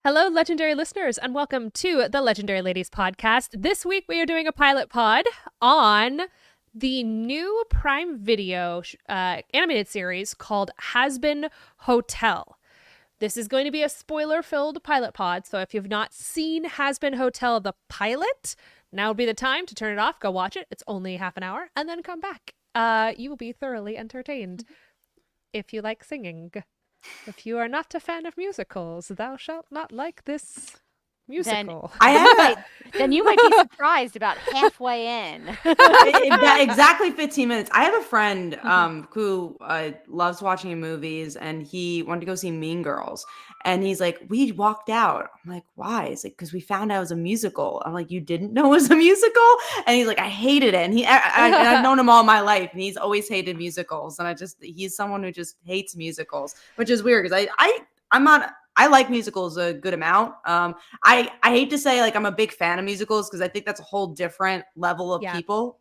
Hello, legendary listeners, and welcome to the Legendary Ladies podcast. This week we are doing a pilot pod on the new Prime Video animated series called Hazbin Hotel. This is going to be a spoiler-filled pilot pod, so if you've not seen Hazbin Hotel, the pilot, now would be the time to turn it off, go watch it. It's only half an hour, and then come back. You will be thoroughly entertained if you like singing. If you are not a fan of musicals, thou shalt not like this musical. Then you might be surprised about halfway in. Exactly 15 minutes. I have a friend who loves watching movies, and he wanted to go see Mean Girls. And he's like, we walked out. I'm like, why? He's like, because we found out it was a musical. I'm like, you didn't know it was a musical? And he's like, I hated it. And I've known him all my life, and he's always hated musicals. And he's someone who just hates musicals, which is weird because I like musicals a good amount. I hate to say like I'm a big fan of musicals because I think that's a whole different level of people.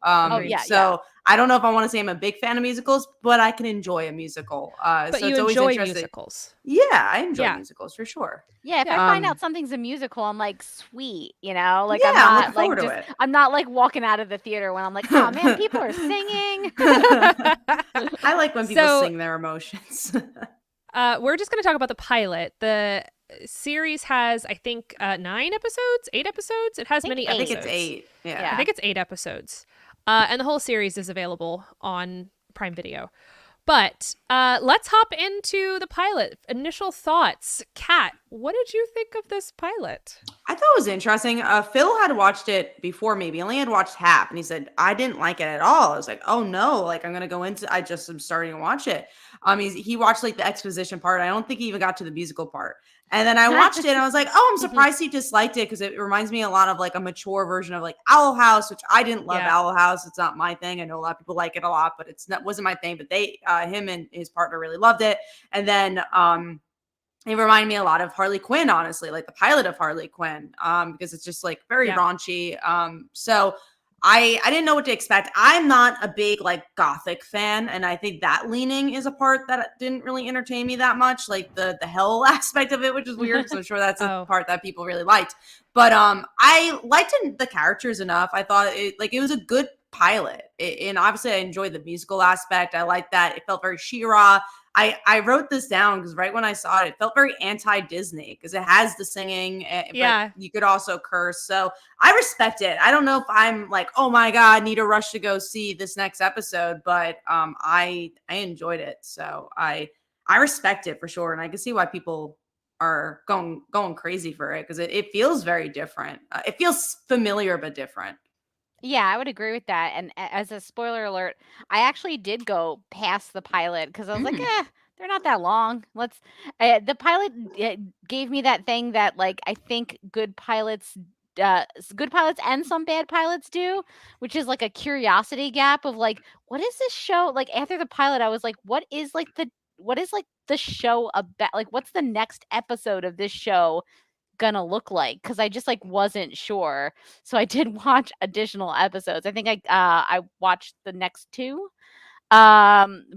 I don't know if I want to say I'm a big fan of musicals, but I can enjoy a musical. But so you it's always enjoy interesting. musicals. Yeah, I enjoy musicals for sure. Yeah, if I find out something's a musical, I'm like, sweet, you know? Like Yeah, I'm I'm not looking forward like to it. I'm not like walking out of the theater when I'm like, oh man, people are singing. I like when people sing their emotions. We're just going to talk about the pilot. The series has, I think, 8 episodes. It has many episodes. I think it's 8. Yeah. I think it's 8 episodes. And the whole series is available on Prime Video. But let's hop into the pilot. Initial thoughts. Kat, what did you think of this pilot? I thought it was interesting. Phil had watched it before me. He only had watched half, and he said, I didn't like it at all. I was like, oh no, like I'm going to go into, I just am starting to watch it. He watched like the exposition part. I don't think he even got to the musical part. And then I watched it and I was like, oh, I'm surprised he disliked it because it reminds me a lot of like a mature version of like Owl House, which I didn't love. Owl House. It's not my thing. I know a lot of people like it a lot, but wasn't my thing. But him and his partner really loved it. And then it reminded me a lot of Harley Quinn, honestly, like the pilot of Harley Quinn, because it's just like very raunchy. So I didn't know what to expect. I'm not a big like gothic fan, and I think that leaning is a part that didn't really entertain me that much, like the hell aspect of it, which is weird because I'm sure that's a part that people really liked. But I liked the characters enough. I thought it was a good pilot, and obviously I enjoyed the musical aspect. I liked that it felt very She-Ra. I wrote this down because right when I saw it, it felt very anti-Disney because it has the singing, but you could also curse. So I respect it. I don't know if I'm like, oh my God, need a rush to go see this next episode, but I enjoyed it. So I respect it for sure. And I can see why people are going crazy for it because it feels very different. It feels familiar, but different. Yeah, I would agree with that. And as a spoiler alert, I actually did go past the pilot because I was like, they're not that long. The pilot gave me that thing that like I think good pilots and some bad pilots do, which is like a curiosity gap of like, what is this show? Like after the pilot, I was like, what is the show about? Like, what's the next episode of this show gonna look like? Because I just like wasn't sure, so I did watch additional episodes. I think I watched the next 2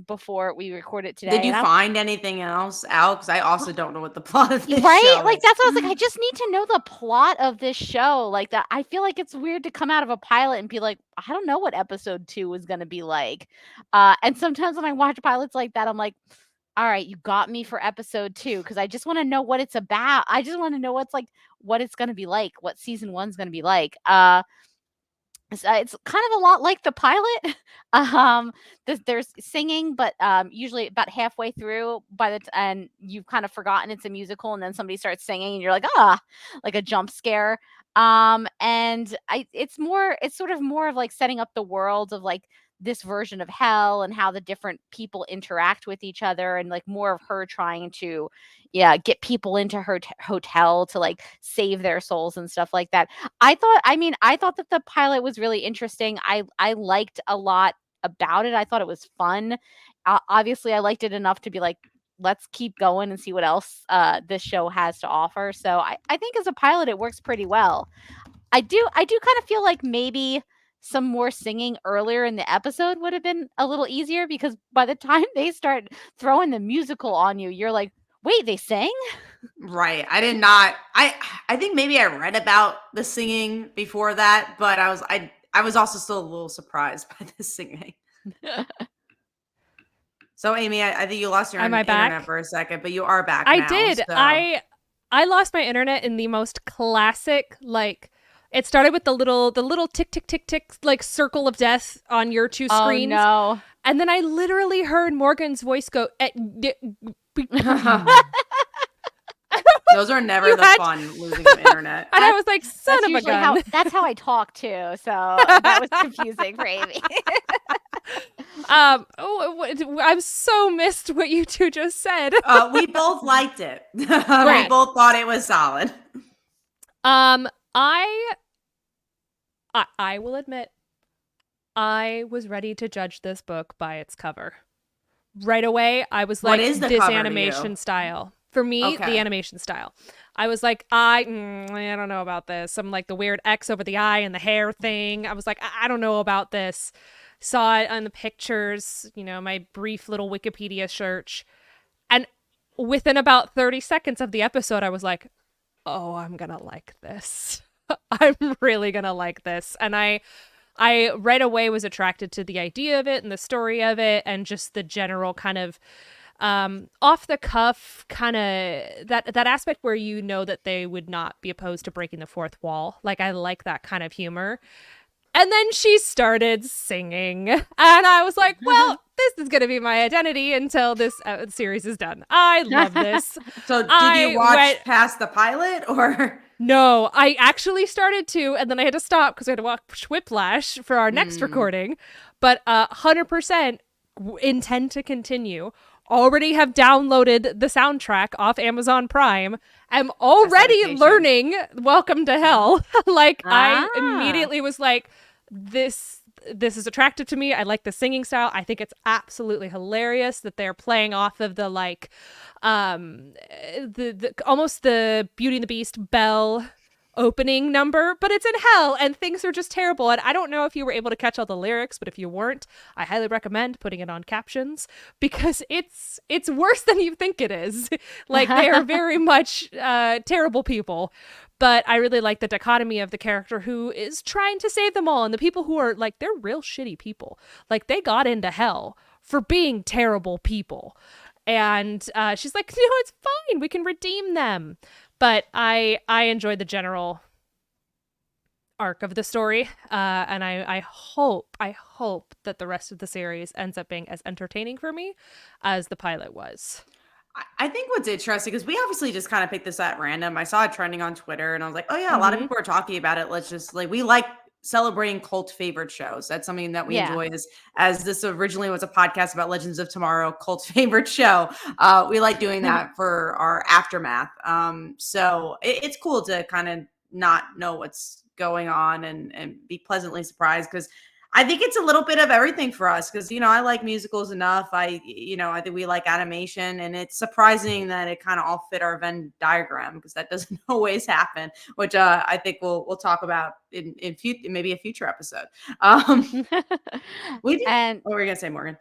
before we recorded today. Did you find anything else out? Because I also don't know what the plot of this right show like is. that's what I was like, I just need to know the plot of this show. Like that, I feel like it's weird to come out of a pilot and be like, I don't know what episode 2 is gonna be like. And sometimes when I watch pilots like that, I'm like, all right, you got me for episode 2 because I just want to know what it's about. I just want to know what it's going to be like, what season 1's going to be like. It's kind of a lot like the pilot. There's singing, but usually about halfway through, and you've kind of forgotten it's a musical, and then somebody starts singing, and you're like, like a jump scare. And it's sort of more of like setting up the world of like this version of hell and how the different people interact with each other, and like more of her trying to get people into her hotel to like save their souls and stuff like that. I thought that the pilot was really interesting. I liked a lot about it. I thought it was fun. Obviously I liked it enough to be like, let's keep going and see what else this show has to offer. So I think as a pilot it works pretty well. I do kind of feel like maybe some more singing earlier in the episode would have been a little easier, because by the time they start throwing the musical on you, you're like, wait, they sang? Right. I did not. I think maybe I read about the singing before that, but I was also still a little surprised by the singing. So Amy, I think you lost your Am I internet back? for a second, but you are back I now. did. So I lost my internet in the most classic, like, it started with the little tick tick tick tick like circle of death on your two Oh screens. no. And then I literally heard Morgan's voice go those are never You the had- fun losing the internet. and I was like, son That's of a usually gun. that's how I talk too. So that was confusing for Amy. I've so missed what you two just said. We both liked it. We Great. both thought it was solid. I will admit, I was ready to judge this book by its cover. Right away, I was What like, is the this cover to animation you? style. For me, Okay. the animation style. I was like, I don't know about this. I'm like the weird X over the eye and the hair thing. I was like, I don't know about this. Saw it on the pictures, my brief little Wikipedia search. And within about 30 seconds of the episode, I was like, oh, I'm going to like this. I'm really going to like this. And I right away was attracted to the idea of it and the story of it and just the general kind of off the cuff kind of that aspect where that they would not be opposed to breaking the fourth wall. Like, I like that kind of humor. And then she started singing, and I was like, well, this is going to be my identity until this series is done. I love this. So did you watch past the pilot or? No, I actually started to, and then I had to stop because I had to watch Whiplash for our next recording. But 100% intend to continue. Already have downloaded the soundtrack off Amazon Prime. I'm already learning Welcome to Hell. I immediately was like, this is attractive to me. I like the singing style. I think it's absolutely hilarious that they're playing off of the almost the Beauty and the Beast Belle opening number, but it's in hell and things are just terrible. And I don't know if you were able to catch all the lyrics, but if you weren't, I highly recommend putting it on captions because it's worse than you think it is. Like, they are very much terrible people. But I really like the dichotomy of the character who is trying to save them all and the people who are like, they're real shitty people. Like, they got into hell for being terrible people. And she's like, it's fine. We can redeem them. But I enjoyed the general arc of the story. And I hope that the rest of the series ends up being as entertaining for me as the pilot was. I think what's interesting is we obviously just kind of picked this at random. I saw it trending on Twitter and I was like, oh yeah, a lot of people are talking about it. Let's just we like celebrating cult favorite shows. That's something that we enjoy as this originally was a podcast about Legends of Tomorrow, cult favorite show. We like doing that for our aftermath. So it's cool to kind of not know what's going on and be pleasantly surprised because I think it's a little bit of everything for us because, I like musicals enough. I think we like animation and it's surprising that it kind of all fit our Venn diagram because that doesn't always happen, which I think we'll talk about in maybe a future episode. We did. And what were you going to say, Morgan?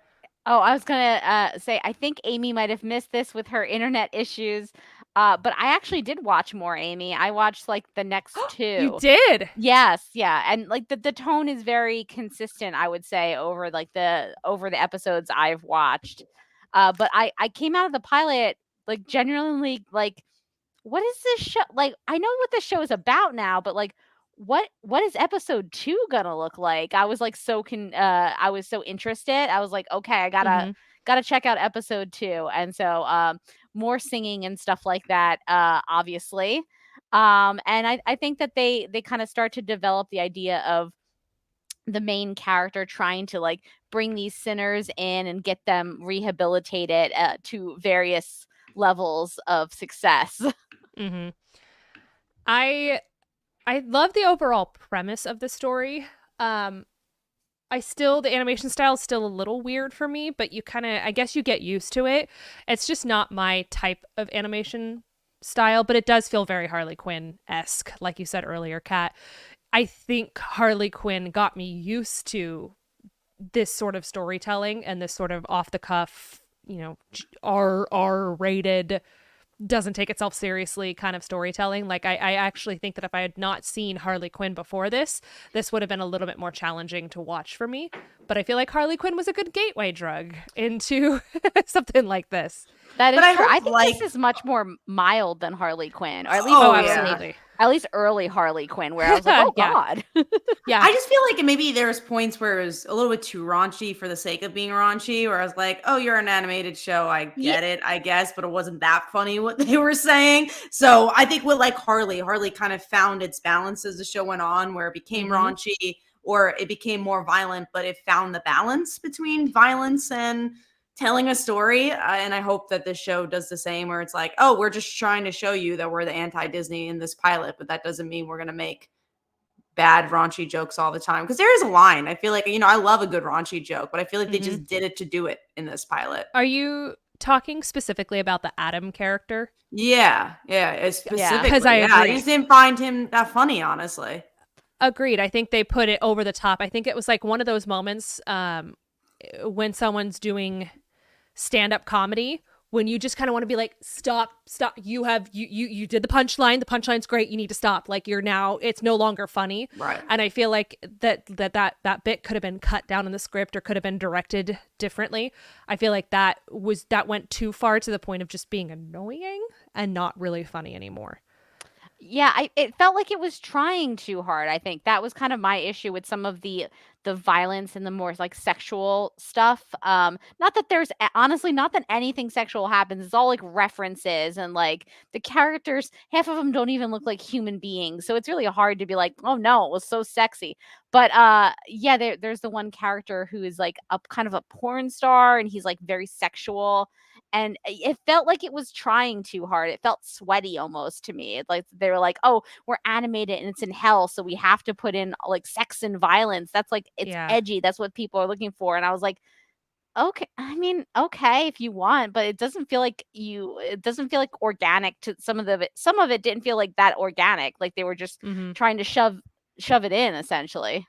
Oh, I was going to say, I think Amy might have missed this with her internet issues. But I actually did watch more, Amy. I watched the next two. You did? Yes, yeah. And the tone is very consistent, I would say, over the episodes I've watched. But I came out of the pilot genuinely what is this show? I know what the show is about now, but what is episode 2 gonna look like? I was I was so interested. I was like, okay, I gotta check out episode 2. And so more singing and stuff like that, obviously. And I think that they kind of start to develop the idea of the main character trying to bring these sinners in and get them rehabilitated to various levels of success. Mm-hmm. I love the overall premise of the story. The animation style is still a little weird for me, but I guess you get used to it. It's just not my type of animation style, but it does feel very Harley Quinn-esque, like you said earlier, Kat. I think Harley Quinn got me used to this sort of storytelling and this sort of off the cuff, R-rated doesn't take itself seriously kind of storytelling. Like I actually think that if I had not seen Harley Quinn before this would have been a little bit more challenging to watch for me. But I feel like Harley Quinn was a good gateway drug into something like this. That is But true. I hope, think this is much more mild than Harley Quinn, or at least Oh, absolutely. at least early Harley Quinn, where I was like, oh Yeah. God. Yeah. I just feel like maybe there's points where it was a little bit too raunchy for the sake of being raunchy, where I was like, oh, you're an animated show. I get it, I guess, but it wasn't that funny what they were saying. So I think with like Harley kind of found its balance as the show went on, where it became raunchy or it became more violent, but it found the balance between violence and telling a story. And I hope that this show does the same, where it's like, oh, we're just trying to show you that we're the anti-Disney in this pilot, but that doesn't mean we're going to make bad raunchy jokes all the time. Because there is a line. I feel like, I love a good raunchy joke, but I feel like they just did it to do it in this pilot. Are you talking specifically about the Adam character? Yeah. Specifically. Because I agree. I just didn't find him that funny, honestly. Agreed. I think they put it over the top. I think it was like one of those moments when someone's doing stand-up comedy, when you just kind of want to be like, stop, you did the punchline. The punchline's great. You need to stop. Like, it's no longer funny. Right. And I feel like that bit could have been cut down in the script or could have been directed differently. I feel like that went too far to the point of just being annoying and not really funny anymore. Yeah, it felt like it was trying too hard. I think that was kind of my issue with some of the violence and the more like sexual stuff. Not that there's honestly not that anything sexual happens. It's all like references, and like the characters, half of them don't even look like human beings. So it's really hard to be like, oh no, it was so sexy. But yeah, there's the one character who is like a kind of a porn star, and he's like very sexual. And it felt like it was trying too hard. It felt sweaty almost to me. Like they were like, "Oh, we're animated and it's in hell, so we have to put in like sex and violence. That's like it's edgy. That's what people are looking for." And I was like, "Okay, I mean, okay if you want, but it doesn't feel like organic to some of it. Some of it didn't feel like that organic. Like they were just trying to shove it in essentially."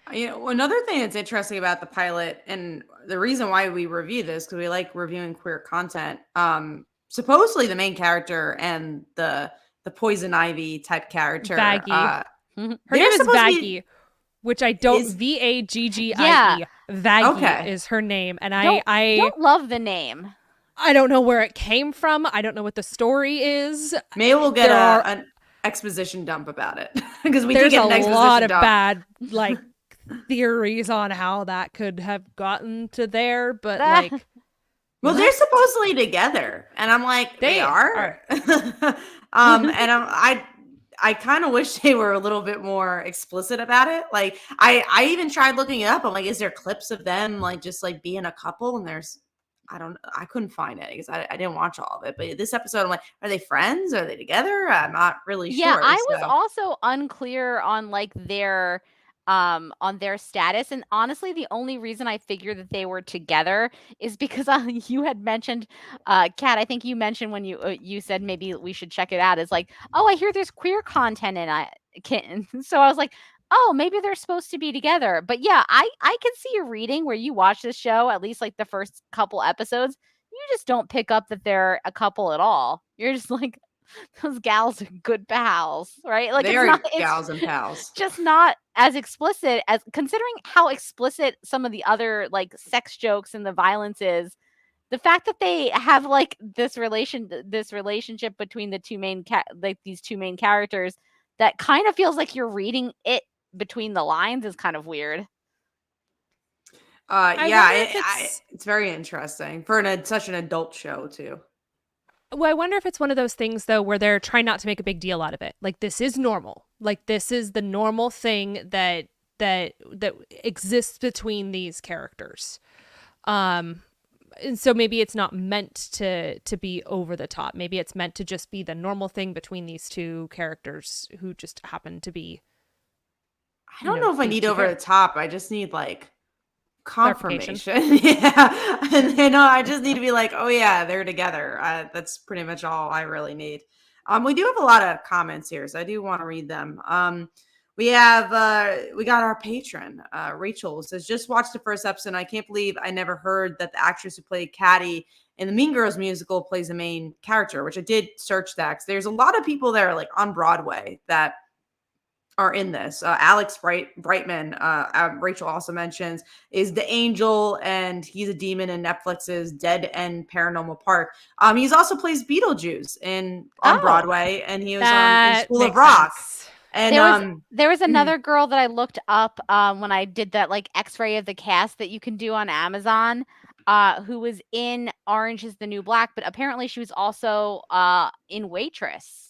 Another thing that's interesting about the pilot, and the reason why we review this, because we like reviewing queer content. Supposedly the main character and the poison ivy type character, Vaggie. Her name is Vaggie, which I don't Vaggie. Yeah. Vaggie is her name, and I don't love the name. I don't know where it came from. I don't know what the story is. Maybe we'll get an exposition dump about it, because there's a lot of bad like theories on how that could have gotten to there, but like, well, they're supposedly together, and I'm like, they are. And I kind of wish they were a little bit more explicit about it. Like, I even tried looking it up. I'm like, is there clips of them like just like being a couple? And I couldn't find it because I didn't watch all of it. But this episode, I'm like, are they friends? Are they together? I'm not really sure. Yeah, I was also unclear on like on their status, and honestly the only reason I figured that they were together is because you had mentioned Kat, I think you mentioned when you said maybe we should check it out, is like, oh, I hear there's queer content in it. So I was like, oh, maybe they're supposed to be together. But yeah, I can see your reading where you watch this show, at least like the first couple episodes, you just don't pick up that they're a couple at all. You're just like, those gals are good pals, right? Like, they are gals and pals. Just not as explicit as, considering how explicit some of the other like sex jokes and the violence is. The fact that they have like this relationship between the two main these two main characters that kind of feels like you're reading it between the lines is kind of weird. It's very interesting for such an adult show too. Well, I wonder if it's one of those things, though, where they're trying not to make a big deal out of it. Like, this is normal. Like, this is the normal thing that exists between these characters. And so maybe it's not meant to be over the top. Maybe it's meant to just be the normal thing between these two characters who just happen to be. I don't know if I need over the top. I just need, like, confirmation. Yeah. And then I just need to be like, oh yeah, they're together. That's pretty much all I really need. We do have a lot of comments here, so I do want to read them. We got our patron, Rachel, says, just watched the first episode. And I can't believe I never heard that the actress who played Caddy in the Mean Girls musical plays the main character, which I did search that. 'Cause there's a lot of people that are like on Broadway that are in this. Alex Brightman, Rachel also mentions, is the angel, and he's a demon in Netflix's Dead End Paranormal Park. He's also plays Beetlejuice on Broadway, and he was in School of Rock. Sense. And there was another girl that I looked up when I did that like X-ray of the cast that you can do on Amazon, who was in Orange is the New Black, but apparently she was also in Waitress.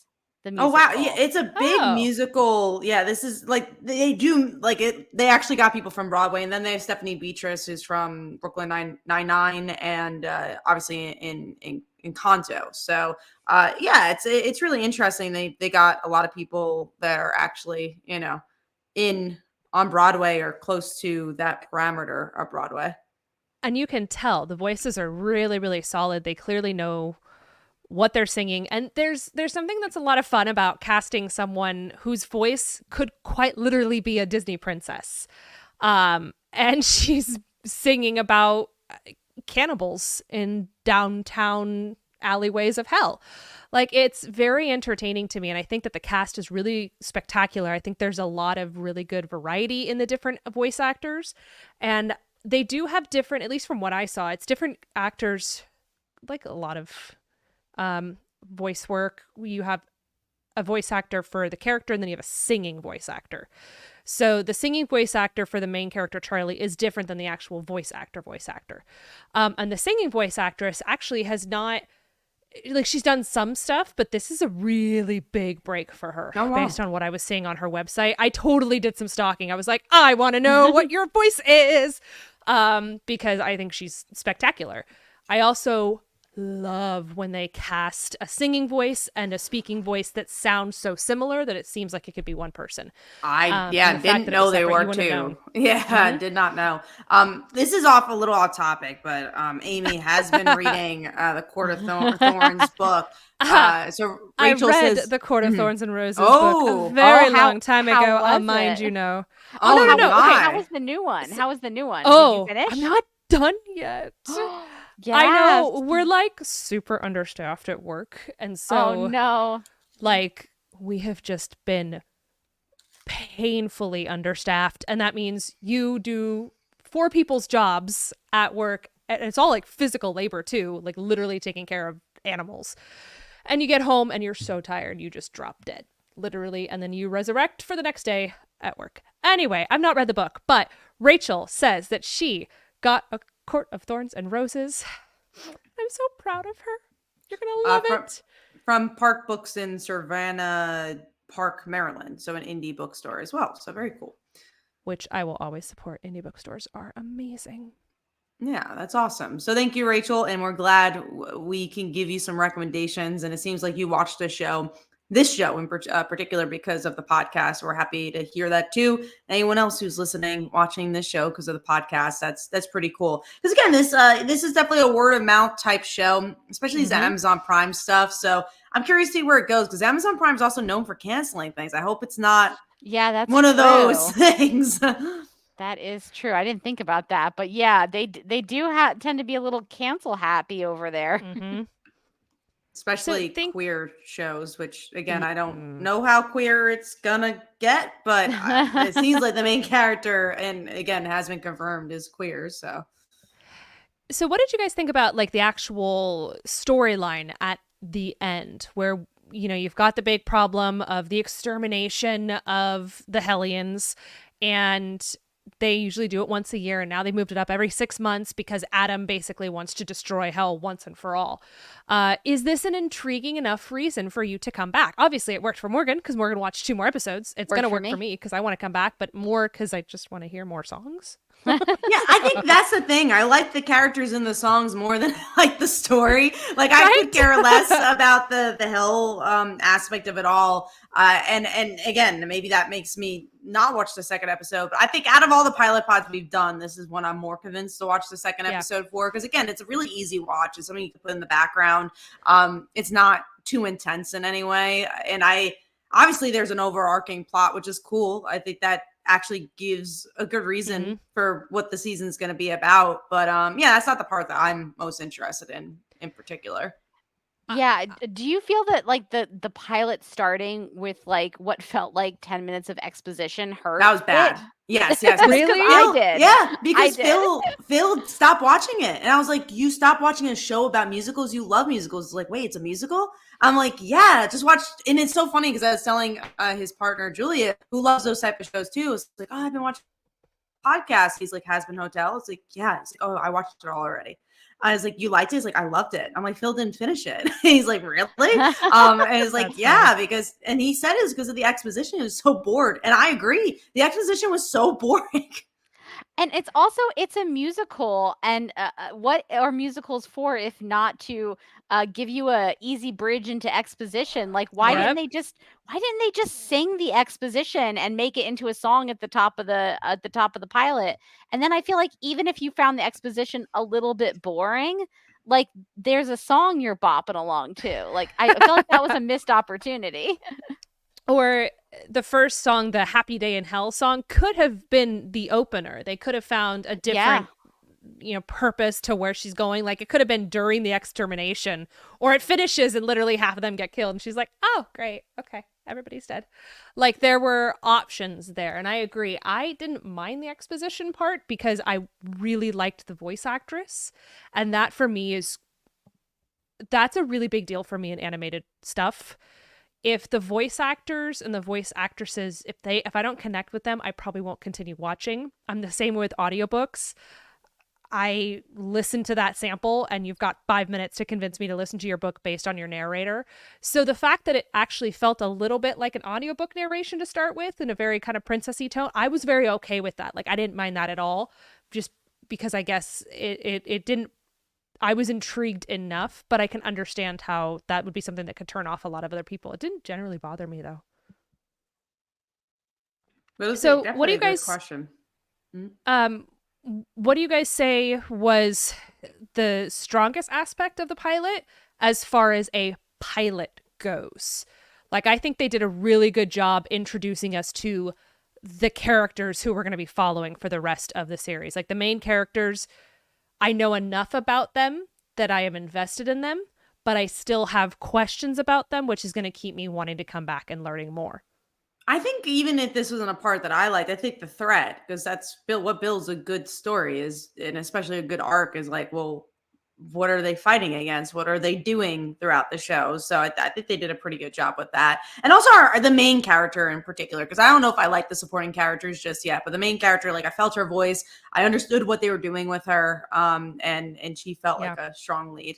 The musical. Oh wow, yeah, it's a big musical. Yeah, this is like they do like it. They actually got people from Broadway, and then they have Stephanie Beatrice, who's from Brooklyn Nine-Nine, and obviously in Encanto. So yeah, it's really interesting. They got a lot of people that are actually on Broadway or close to that parameter of Broadway. And you can tell the voices are really, really solid. They clearly know what they're singing. And there's something that's a lot of fun about casting someone whose voice could quite literally be a Disney princess. And she's singing about cannibals in downtown alleyways of hell. Like, it's very entertaining to me. And I think that the cast is really spectacular. I think there's a lot of really good variety in the different voice actors. And they do have different, at least from what I saw, it's different actors, like a lot of voice work. You have a voice actor for the character, and then you have a singing voice actor. So the singing voice actor for the main character, Charlie, is different than the actual voice actor. And the singing voice actress actually has not, like, she's done some stuff, but this is a really big break for her. Oh, wow. Based on what I was seeing on her website. I totally did some stalking. I was like, I want to know what your voice is, because I think she's spectacular. I also love when they cast a singing voice and a speaking voice that sounds so similar that it seems like it could be one person. Didn't know they were two. Yeah, did not know. This is a little off topic, but Amy has been reading the Court of Thorns book. So Rachel says the Court of Thorns and Roses book a very long time ago. I'll mind you know. No. Okay, how was the new one? Oh, did you finish? I'm not done yet. Yes. I know, we're like super understaffed at work, and so no, like we have just been painfully understaffed, and that means you do 4 people's jobs at work, and it's all like physical labor too, like literally taking care of animals, and you get home and you're so tired you just drop dead, literally, and then you resurrect for the next day at work. Anyway, I've not read the book, but Rachel says that she got a Court of Thorns and Roses. I'm so proud of her. You're gonna love it. From Park Books in Savannah Park, Maryland. So an indie bookstore as well. So very cool. Which I will always support. Indie bookstores are amazing. Yeah, that's awesome. So thank you, Rachel. And we're glad we can give you some recommendations. And it seems like you watched this show in particular because of the podcast. We're happy to hear that too. Anyone else who's listening, watching this show because of the podcast, that's pretty cool. Because again, this is definitely a word of mouth type show, especially these Amazon Prime stuff. So I'm curious to see where it goes, because Amazon Prime is also known for canceling things. I hope it's not that's one of those things. That is true. I didn't think about that, but yeah, they do tend to be a little cancel happy over there. Mm-hmm. Especially queer shows, which again, I don't know how queer it's gonna get, but it seems like the main character, and again, has been confirmed, is queer. So what did you guys think about like the actual storyline at the end, where you've got the big problem of the extermination of the Hellions, and they usually do it once a year, and now they moved it up every 6 months because Adam basically wants to destroy hell once and for all. Is this an intriguing enough reason for you to come back? Obviously, it worked for Morgan because Morgan watched 2 more episodes. It's going to work for me because I want to come back, but more because I just want to hear more songs. Yeah, I think that's the thing. I like the characters in the songs more than I like the story. Like, I could care less about the hell aspect of it all. And again, maybe that makes me not watch the second episode. But I think out of all the pilot pods we've done, this is one I'm more convinced to watch the second episode for. Because again, it's a really easy watch. It's something you can put in the background. It's not too intense in any way. And I obviously there's an overarching plot, which is cool. I think that actually gives a good reason for what the season's going to be about. But yeah, that's not the part that I'm most interested in particular. Yeah, do you feel that like the pilot starting with like what felt like 10 minutes of exposition hurt? That was bad. Yes. Really? I did. Yeah, because I did. Phil stopped watching it. And I was like, you stopped watching a show about musicals? You love musicals. Like, wait, it's a musical? I'm like, yeah, just watch. And it's so funny because I was telling his partner, Julia, who loves those type of shows too. It's like, oh, I've been watching podcast. He's like, Hazbin Hotel. It's like, yeah. It's like, oh, I watched it all already. I was like, you liked it? He's like, I loved it. I'm like, Phil didn't finish it. He's like, really? And it's like, yeah, because, and he said it's because of the exposition. He was so bored. And I agree. The exposition was so boring. And it's also it's a musical, and what are musicals for if not to give you a easy bridge into exposition? Like why didn't they just sing the exposition and make it into a song at the top of the pilot? And then I feel like even if you found the exposition a little bit boring, like there's a song you're bopping along to. Like I feel like that was a missed opportunity. Or the first song, the Happy Day in Hell song, could have been the opener. They could have found a different, purpose to where she's going. Like it could have been during the extermination, or it finishes and literally half of them get killed. And she's like, oh, great. Okay. Everybody's dead. Like there were options there. And I agree. I didn't mind the exposition part because I really liked the voice actress. And that for me that's a really big deal for me in animated stuff. If the voice actors and the voice actresses, if I don't connect with them, I probably won't continue watching. I'm the same with audiobooks. I listen to that sample and you've got 5 minutes to convince me to listen to your book based on your narrator. So the fact that it actually felt a little bit like an audiobook narration to start with in a very kind of princessy tone, I was very okay with that. Like I didn't mind that at all, just because I guess it didn't, I was intrigued enough, but I can understand how that would be something that could turn off a lot of other people. It didn't generally bother me though. So what do you guys question? What do you guys say was the strongest aspect of the pilot as far as a pilot goes? Like I think they did a really good job introducing us to the characters who we're going to be following for the rest of the series. Like the main characters, I know enough about them that I am invested in them, but I still have questions about them, which is going to keep me wanting to come back and learning more. I think even if this wasn't a part that I liked, I think the threat, because that's what builds a good story is, and especially a good arc is like, well, what are they fighting against? What are they doing throughout the show? So I think they did a pretty good job with that. And also the main character in particular, because I don't know if I like the supporting characters just yet, but the main character, like I felt her voice. I understood what they were doing with her. And she felt like a strong lead.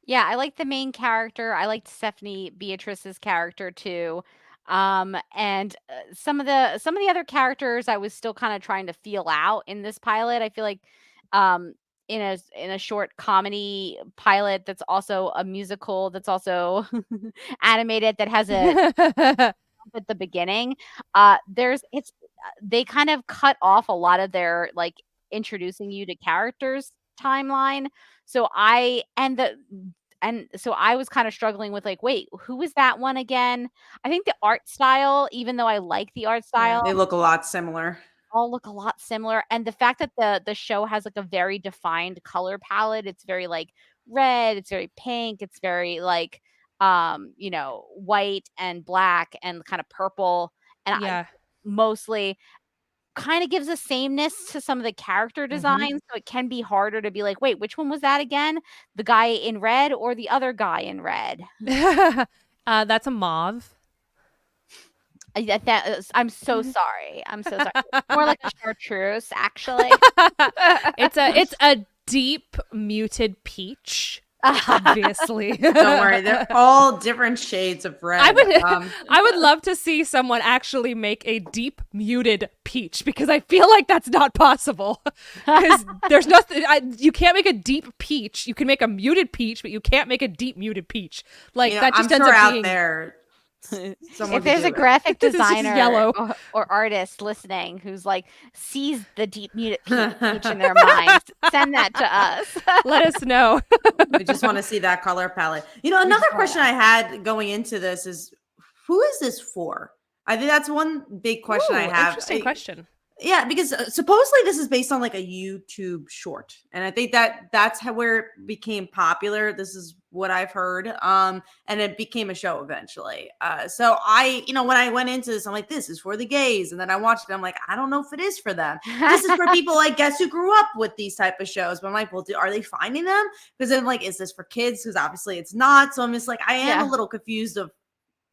Yeah, I liked the main character. I liked Stephanie Beatrice's character too. And some of the other characters I was still kind of trying to feel out in this pilot. I feel like in a short comedy pilot that's also a musical that's also animated that has a at the beginning, they kind of cut off a lot of their like introducing you to characters timeline. So I was kind of struggling with like, wait, who is that one again? I think the art style, even though I like the art style, they look a lot similar. All look a lot similar. And the fact that the show has like a very defined color palette, it's very like red, it's very pink, it's very like white and black and kind of purple. And I mostly kind of gives a sameness to some of the character designs, so it can be harder to be like, wait, which one was that again? The guy in red or the other guy in red? That's a mauve. I'm so sorry. I'm so sorry. It's more like a chartreuse, actually. It's a deep muted peach. Obviously. Don't worry, they're all different shades of red. I would love to see someone actually make a deep muted peach, because I feel like that's not possible. Because there's nothing, you can't make a deep peach. You can make a muted peach, but you can't make a deep muted peach. Like that just ends up being out there. If there's a graphic designer or artist listening who's like sees the deep muted peach in their mind, send that to us. Let us know. We just want to see that color palette. Another question I had going into this is, who is this for? I think that's one big question I have. Interesting question. Yeah, because supposedly this is based on like a YouTube short, and I think that's where it became popular. This is what I've heard, and it became a show eventually. So I, when I went into this, I'm like, this is for the gays, and then I watched it. I'm like, I don't know if it is for them. This is for people, I guess, who grew up with these type of shows. But I'm like, well, are they finding them? Because then, like, is this for kids? Because obviously it's not. So I'm just like, I am a little confused of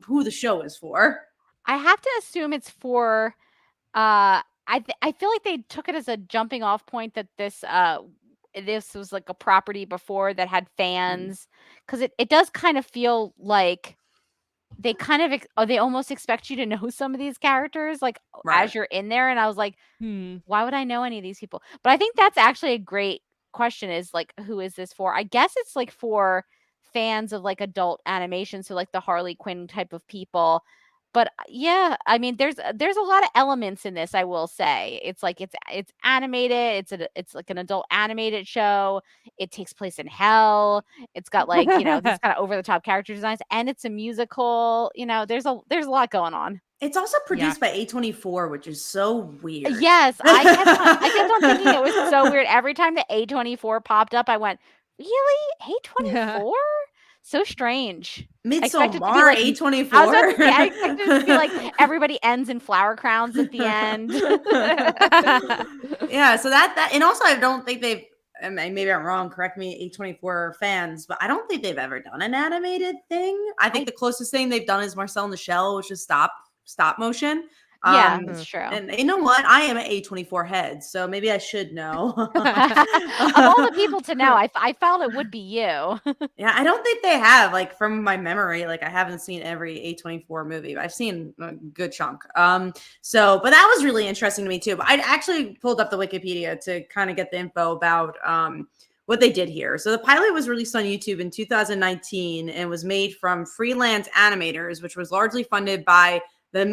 who the show is for. I have to assume it's for. I feel like they took it as a jumping off point that this was like a property before that had fans, because it does kind of feel like they kind of they almost expect you to know some of these characters like as you're in there, and I was like, why would I know any of these people? But I think that's actually a great question, is like, who is this for? I guess it's like for fans of like adult animation, so like the Harley Quinn type of people. But yeah, I mean, there's a lot of elements in this, I will say. It's like it's animated, it's like an adult animated show. It takes place in hell. It's got like, this kind of over the top character designs, and it's a musical. There's a lot going on. It's also produced by A24, which is so weird. Yes, I kept on thinking it was so weird. Every time the A24 popped up, I went, really? A24? So strange. Midsommar, A24. I expected it to be like everybody ends in flower crowns at the end. Yeah, so that and also I don't think they've, maybe I'm wrong, correct me, A24 fans, but I don't think they've ever done an animated thing. I think the closest thing they've done is Marcel and the Shell, which is stop motion. Yeah, that's true. And you know what? I am an A24 head, so maybe I should know. Of all the people to know, I felt it would be you. Yeah, I don't think they have, like, from my memory, like, I haven't seen every A24 movie, but I've seen a good chunk. But that was really interesting to me too. But I actually pulled up the Wikipedia to kind of get the info about what they did here. So the pilot was released on YouTube in 2019 and was made from freelance animators, which was largely funded by the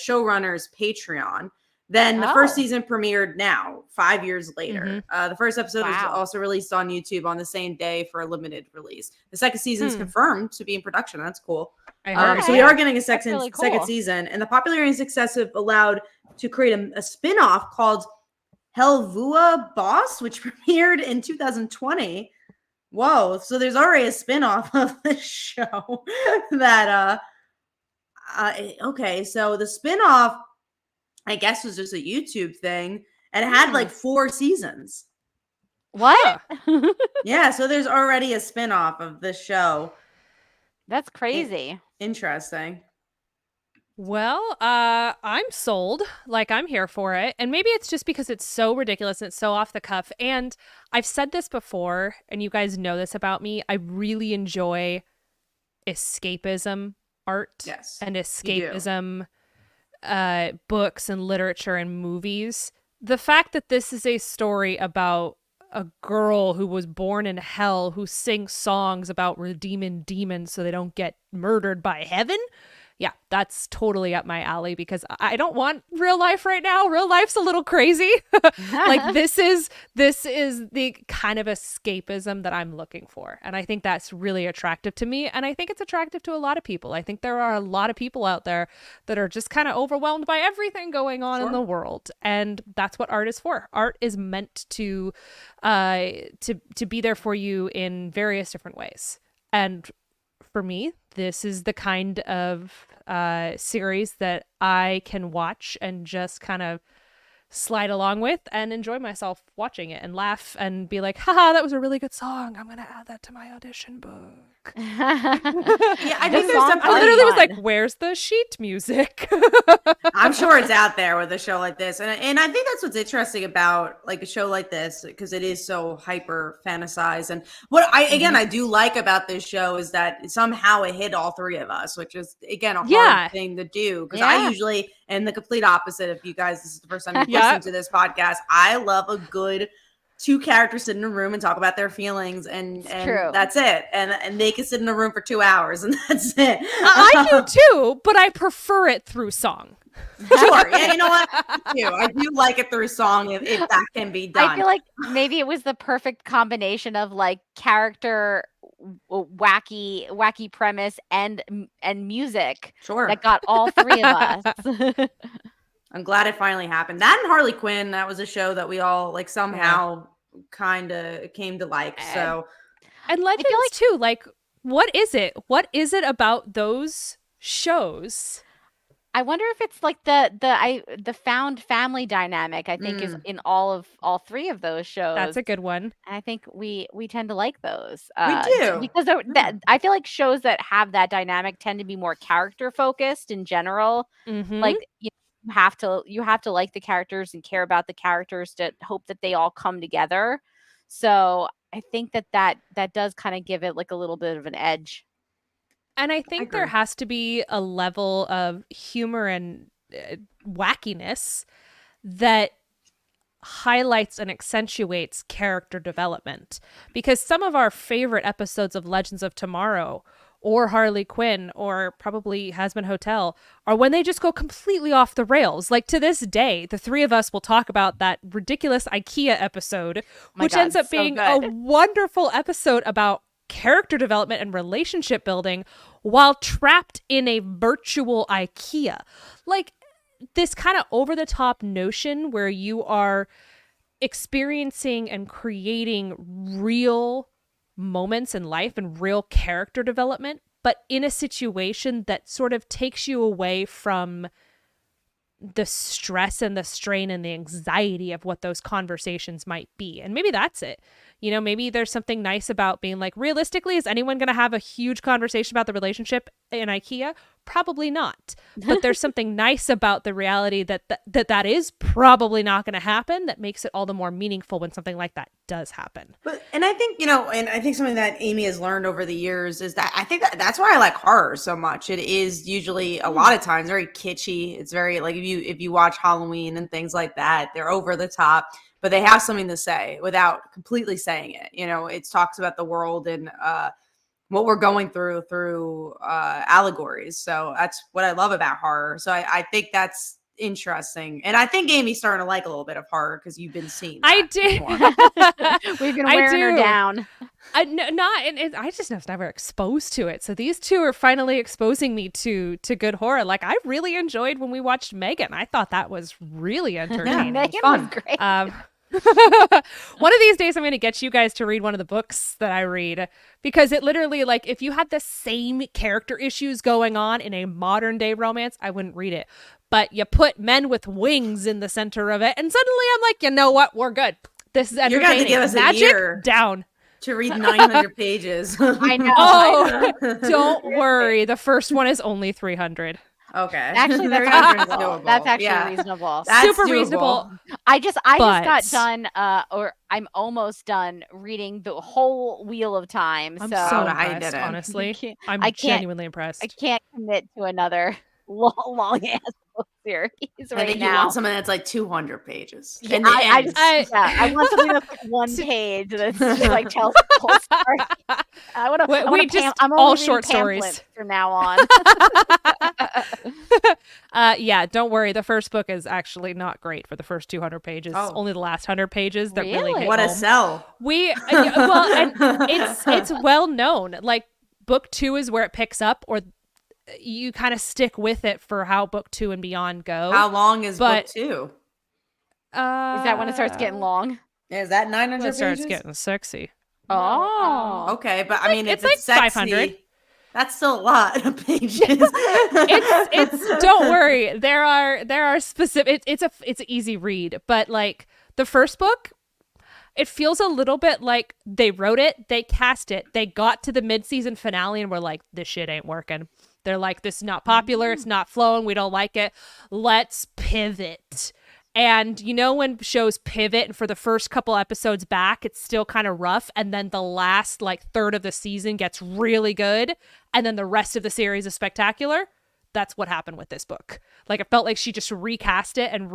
showrunner's Patreon. Then the first season premiered now, 5 years later. The first episode was also released on YouTube on the same day for a limited release. The second season is confirmed to be in production. That's cool. So we are getting a second season. And the popularity and success have allowed to create a spin-off called Helvua Boss, which premiered in 2020. Whoa. So there's already a spin-off of the show that... okay, so the spinoff, I guess, was just a YouTube thing, and it had like 4 seasons. What? Yeah, so there's already a spinoff of this show. That's crazy. Interesting. Well, I'm sold. Like, I'm here for it. And maybe it's just because it's so ridiculous and it's so off the cuff. And I've said this before, and you guys know this about me. I really enjoy escapism art and escapism books and literature and movies. The fact that this is a story about a girl who was born in hell who sings songs about redeeming demons so they don't get murdered by heaven. Yeah, that's totally up my alley, because I don't want real life right now. Real life's a little crazy. Like, this is the kind of escapism that I'm looking for. And I think that's really attractive to me. And I think it's attractive to a lot of people. I think there are a lot of people out there that are just kind of overwhelmed by everything going on in the world. And that's what art is for. Art is meant to be there for you in various different ways. And for me, this is the kind of series that I can watch and just kind of slide along with and enjoy myself watching it and laugh and be like, haha, that was a really good song. I'm going to add that to my audition book. Yeah, I think there's definitely... I literally was like, where's the sheet music? I'm sure it's out there with a show like this. And I think that's what's interesting about like a show like this, because it is so hyper fantasized. And what I do like about this show is that somehow it hit all 3 of us, which is, again, a hard thing to do. Because I usually am the complete opposite. If you guys, this is the first time you've listened to this podcast, I love a good 2 characters sit in a room and talk about their feelings, and that's it. And they can sit in a room for 2 hours, and that's it. I do too, but I prefer it through song. Sure. Yeah, you know what? I do like it through song if that can be done. I feel like maybe it was the perfect combination of like character wacky premise and music Sure. that got all three of us. I'm glad it finally happened. That and Harley Quinn, that was a show that we all like somehow kind of came to like. So and Legends too. Like, what is it? What is it about those shows? I wonder if it's like the found family dynamic. I think is in all three of those shows. That's a good one. And I think we tend to like those. We do, because I feel like shows that have that dynamic tend to be more character focused in general. Like you have to like the characters and care about the characters to hope that they all come together. So I think that does kind of give it like a little bit of an edge. And I think there has to be a level of humor and wackiness that highlights and accentuates character development. Because some of our favorite episodes of Legends of Tomorrow or Harley Quinn or probably Hazbin Hotel are when they just go completely off the rails. Like to this day, the three of us will talk about that ridiculous IKEA episode, which ends up being a wonderful episode about character development and relationship building while trapped in a virtual IKEA. Like this kind of over-the-top notion where you are experiencing and creating real moments in life and real character development, but in a situation that sort of takes you away from the stress and the strain and the anxiety of what those conversations might be. And maybe that's it. You know, maybe there's something nice about being like, realistically, is anyone going to have a huge conversation about the relationship in IKEA? Probably not. But there's something nice about the reality that is probably not going to happen that makes it all the more meaningful when something like that does happen. And I think, and I think something that Amy has learned over the years is that I think that's why I like horror so much. It is usually a lot of times very kitschy. It's very like if you watch Halloween and things like that, they're over the top, but they have something to say without completely saying it. It talks about the world and what we're going through allegories. So that's what I love about horror. So I think that's interesting. And I think Amy's starting to like a little bit of horror because you've been seeing that. I did. We've been wearing her down. I just was never exposed to it. So these two are finally exposing me to good horror. Like I really enjoyed when we watched Megan. I thought that was really entertaining. Megan was great. One of these days I'm going to get you guys to read one of the books that I read, because it literally, like, if you had the same character issues going on in a modern day romance, I wouldn't read it. But you put men with wings in the center of it, and suddenly I'm like, you know what? We're good. This is entertaining. You're going to give us Magic a year down to read 900 pages. I know. Oh, don't worry. The first one is only 300. Okay. Actually, that's reasonable. That's actually reasonable. That's super doable. Reasonable. I just got done, or I'm almost done reading the whole Wheel of Time. I'm so impressed, honestly. I'm genuinely impressed. I can't commit to another long ass book series right I think now. you want something that's like 200 pages. Yeah, I want something that's like one page that's just like tells the whole story. I'm all only short stories stories from now on. Yeah, don't worry. The first book is actually not great for the first 200 pages. Oh. Only the last 100 pages that really hit what a home. sell. And it's well known. Like book 2 is where it picks up, or you kind of stick with it for how book 2 and beyond go. How long is book 2? Is that when it starts getting long? Is that 900 pages? It starts getting sexy. Oh, okay, but I mean, it's if like it's sexy, 500. That's still a lot of pages. it's don't worry. There are specific. It's an easy read, but like the first book, it feels a little bit like they wrote it, they cast it, they got to the mid-season finale and were like, this shit ain't working. They're like, this is not popular, it's not flowing, we don't like it. Let's pivot. And you know when shows pivot and for the first couple episodes back, it's still kind of rough, and then the last like third of the season gets really good, and then the rest of the series is spectacular? That's what happened with this book. Like it felt like she just recast it and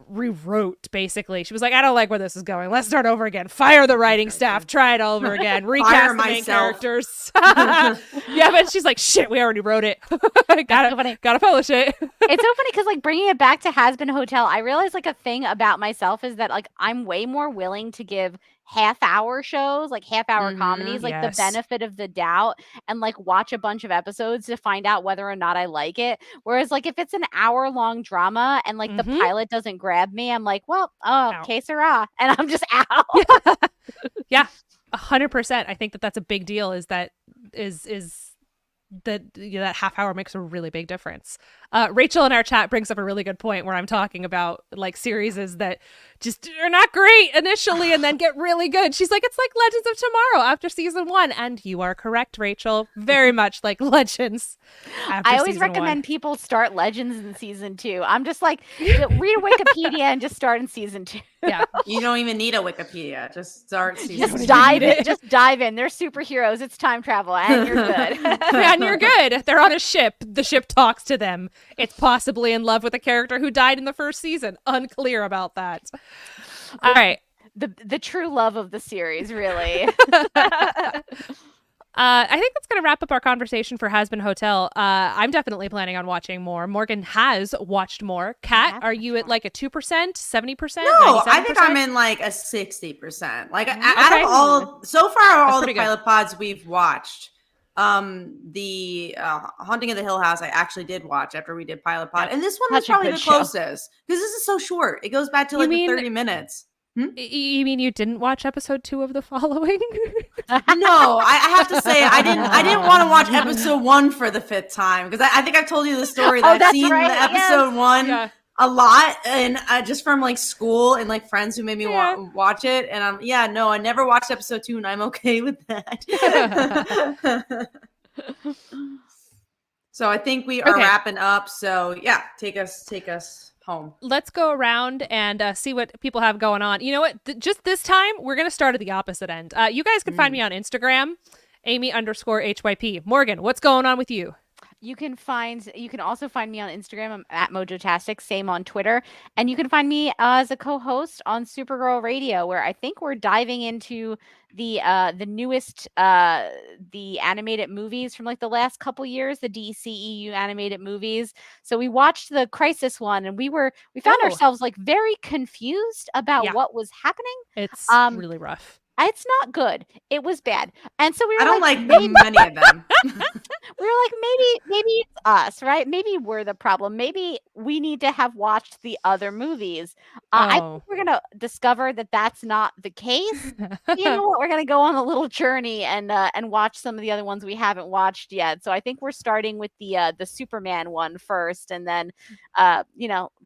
rewrote, basically. She was like, I don't like where this is going. Let's start over again. Fire the writing staff. Try it over again. Recast the main characters. Yeah, but she's like, shit, we already wrote it. Gotta publish it. It's so funny because like bringing it back to Hazbin Hotel, I realized like a thing about myself is that like I'm way more willing to give half-hour shows, like half-hour comedies, like the yes. benefit of the doubt, and like watch a bunch of episodes to find out whether or not I like it. Whereas like if it's an hour-long drama and like the pilot doesn't grab me, I'm like, well, Out. que sera, and I'm just out. Yeah, 100%. I think that's a big deal. Is that that half hour makes a really big difference. Rachel in our chat brings up a really good point where I'm talking about like series that just are not great initially and then get really good. She's like, it's like Legends of Tomorrow after season 1. And you are correct, Rachel. Very much like Legends. I always recommend people start Legends in season 2. I'm just like, read a Wikipedia and just start in season 2. Yeah. You don't even need a Wikipedia. Just start season Just dive in. Just dive in. They're superheroes. It's time travel, and you're good. And you're good. They're on a ship. The ship talks to them. It's possibly in love with a character who died in the first season. Unclear about that. All right. The true love of the series, really. I think that's going to wrap up our conversation for Hazbin Hotel. I'm definitely planning on watching more. Morgan has watched more. Kat, are you at like a 2%, 70%? No, 97%? I think I'm in like a 60%. Like out of all, so far, all the pilot pods we've watched, the Haunting of the Hill House, I actually did watch after we did pilot pod. And this one was probably the closest because this is so short. It goes back to like the 30 minutes. You mean you didn't watch episode 2 of The Following? No, I have to say I didn't want to watch episode 1 for the 5th time because I think I've told you the story that I've seen the episode 1 a lot and just from like school and like friends who made me watch it, and I never watched episode 2 and I'm okay with that. So I think we are wrapping up. So yeah, take us home. Let's go around and see what people have going on. You know what? Just this time, we're going to start at the opposite end. You guys can find me on Instagram, Amy_HYP. Morgan, what's going on with you? You can also find me on Instagram. I'm at Mojotastic, same on Twitter. And you can find me as a co-host on Supergirl Radio, where I think we're diving into the newest the animated movies from like the last couple years, the DCEU animated movies. So we watched the Crisis one and we found ourselves like very confused about what was happening. It's really rough. It's not good. It was bad. And so we were I don't like many of them. We were like, maybe it's us, right? Maybe we're the problem. Maybe we need to have watched the other movies. I think we're going to discover that that's not the case. You know what? We're going to go on a little journey and watch some of the other ones we haven't watched yet. So I think we're starting with the Superman one first, and then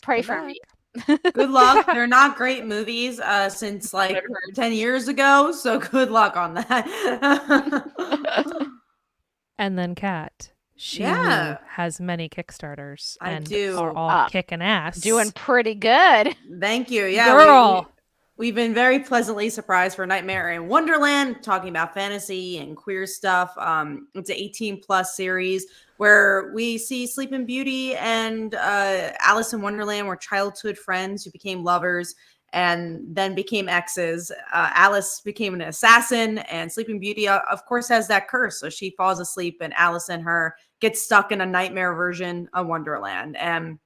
pray for me. Good luck. They're not great movies since like 10 years ago, so good luck on that. And then Kat, she has many Kickstarters. I and do. Are all kicking ass. Doing pretty good. Thank you. Yeah, girl. We've been very pleasantly surprised for Nightmare in Wonderland, talking about fantasy and queer stuff. It's an 18+ series where we see Sleeping Beauty and Alice in Wonderland were childhood friends who became lovers and then became exes. Alice became an assassin, and Sleeping Beauty, of course, has that curse. So she falls asleep, and Alice and her get stuck in a nightmare version of Wonderland. And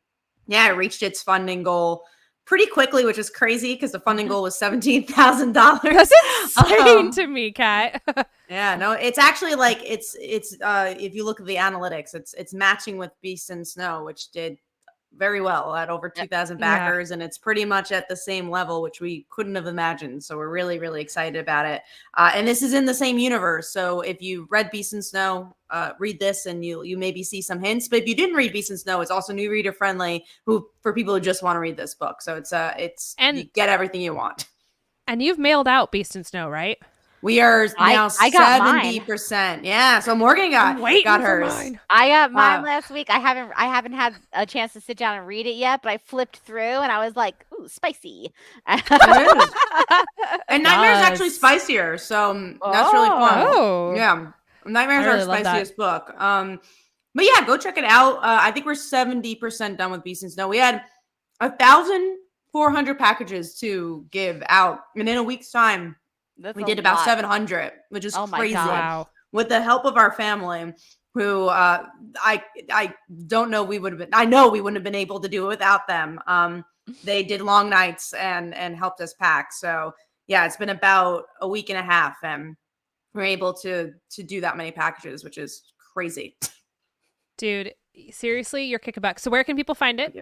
yeah, it reached its funding goal pretty quickly, which is crazy because the funding goal was $17,000. That's insane to me, Kat. Yeah, no, it's actually like it's if you look at the analytics, it's matching with Beast and Snow, which did very well at over 2,000 backers, and it's pretty much at the same level, which we couldn't have imagined. So we're really, really excited about it. And this is in the same universe. So if you read Beast and Snow, read this, and you maybe see some hints. But if you didn't read Beast and Snow, it's also new reader friendly for people who just want to read this book. So it's you get everything you want. And you've mailed out Beast and Snow, right? We are now I got 70%. Yeah. So Morgan got hers. I got mine last week. I haven't had a chance to sit down and read it yet, but I flipped through and I was like, ooh, spicy. And Nightmare's actually spicier. So that's really fun. Oh. Yeah. Nightmare's our spiciest book. But yeah, go check it out. I think we're 70% done with Beast and Snow. We had 1,400 packages to give out. And in a week's time, we did about 700, which is crazy. Wow. With the help of our family, who I don't know we would have been. I know we wouldn't have been able to do it without them. They did long nights and helped us pack. So yeah, it's been about a week and a half, and we're able to do that many packages, which is crazy. Dude, seriously, you're kicking butt. So where can people find it?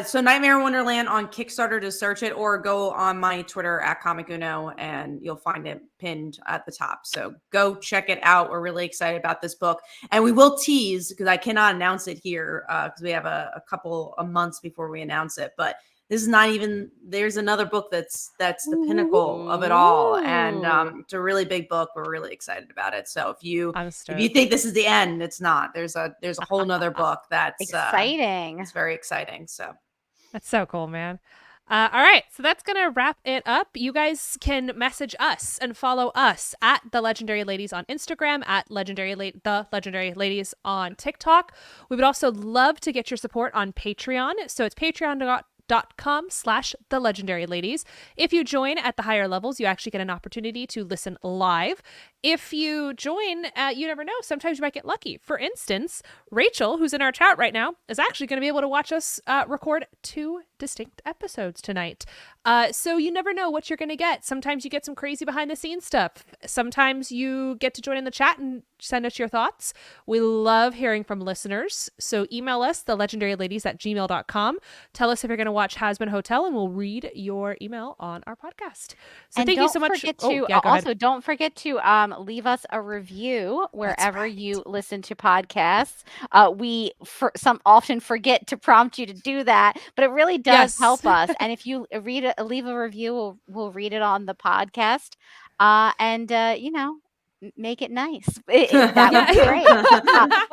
So Nightmare in Wonderland on Kickstarter, to search it, or go on my Twitter at Comic Uno and you'll find it pinned at the top. So go check it out. We're really excited about this book, and we will tease, because I cannot announce it here because we have a couple of months before we announce it, but this is not even, there's another book that's the pinnacle of it all, and it's a really big book. We're really excited about it. So if you think this is the end, it's not. There's a whole nother book that's exciting. It's very exciting. So that's so cool, man. All right, so that's gonna wrap it up. You guys can message us and follow us at The Legendary Ladies on Instagram, at The Legendary Ladies on TikTok. We would also love to get your support on Patreon. So it's patreon.com/The Legendary Ladies. If you join at the higher levels, you actually get an opportunity to listen live. If you join, you never know, sometimes you might get lucky. For instance, Rachel, who's in our chat right now, is actually going to be able to watch us record 2 distinct episodes tonight. So you never know what you're going to get. Sometimes you get some crazy behind the scenes stuff. Sometimes you get to join in the chat and send us your thoughts. We love hearing from listeners. So email us, thelegendaryladies@gmail.com. Tell us if you're going to watch Hazbin Hotel, and we'll read your email on our podcast. So and thank you so much. Don't forget to leave us a review wherever you listen to podcasts. We often forget to prompt you to do that, but it really does help us. And if you leave a review, we'll read it on the podcast. And make it nice. That would be great.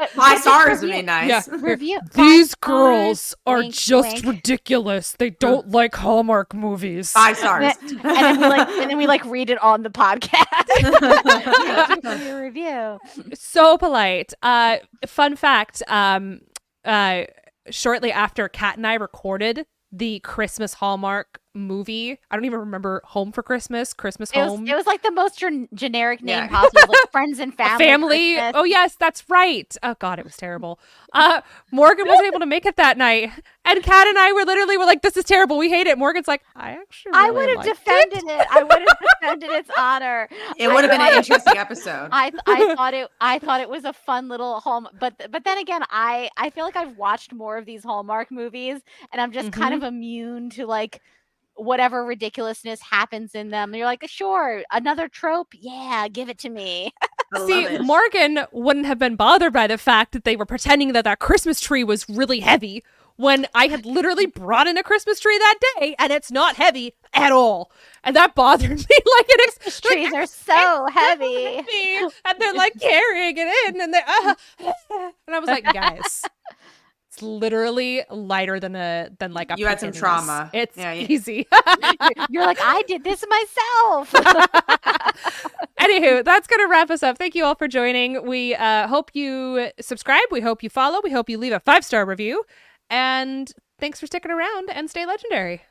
5 stars would be nice. Yeah. Review. These girls are wink, just wink. Ridiculous. They don't like Hallmark movies. 5 stars. And then we read it on the podcast. Your review. So polite. Fun fact. Shortly after Kat and I recorded the Christmas Hallmark movie, I don't even remember, Home for Christmas Home. It was like the most generic name possible, like Friends and Family. Christmas. Oh yes, that's right. Oh god, it was terrible. Morgan wasn't able to make it that night, and Kat and I were like, "This is terrible. We hate it." Morgan's like, "I would have defended it. I would have defended its honor. It would have been an interesting episode. I thought it was a fun little Hallmark, but then again, I feel like I've watched more of these Hallmark movies, and I'm just kind of immune to whatever ridiculousness happens in them. You're like, sure, another trope, yeah, give it to me. See, Morgan wouldn't have been bothered by the fact that they were pretending that Christmas tree was really heavy, when I had literally brought in a Christmas tree that day, and it's not heavy at all. And that bothered me. Christmas trees are so heavy. And they're carrying it in, and and I was like, guys, it's literally lighter than a you had some trauma. It's easy. You're like, I did this myself. Anywho, that's gonna wrap us up. Thank you all for joining. We hope you subscribe. We hope you follow. We hope you leave a 5-star review. And thanks for sticking around, and stay legendary.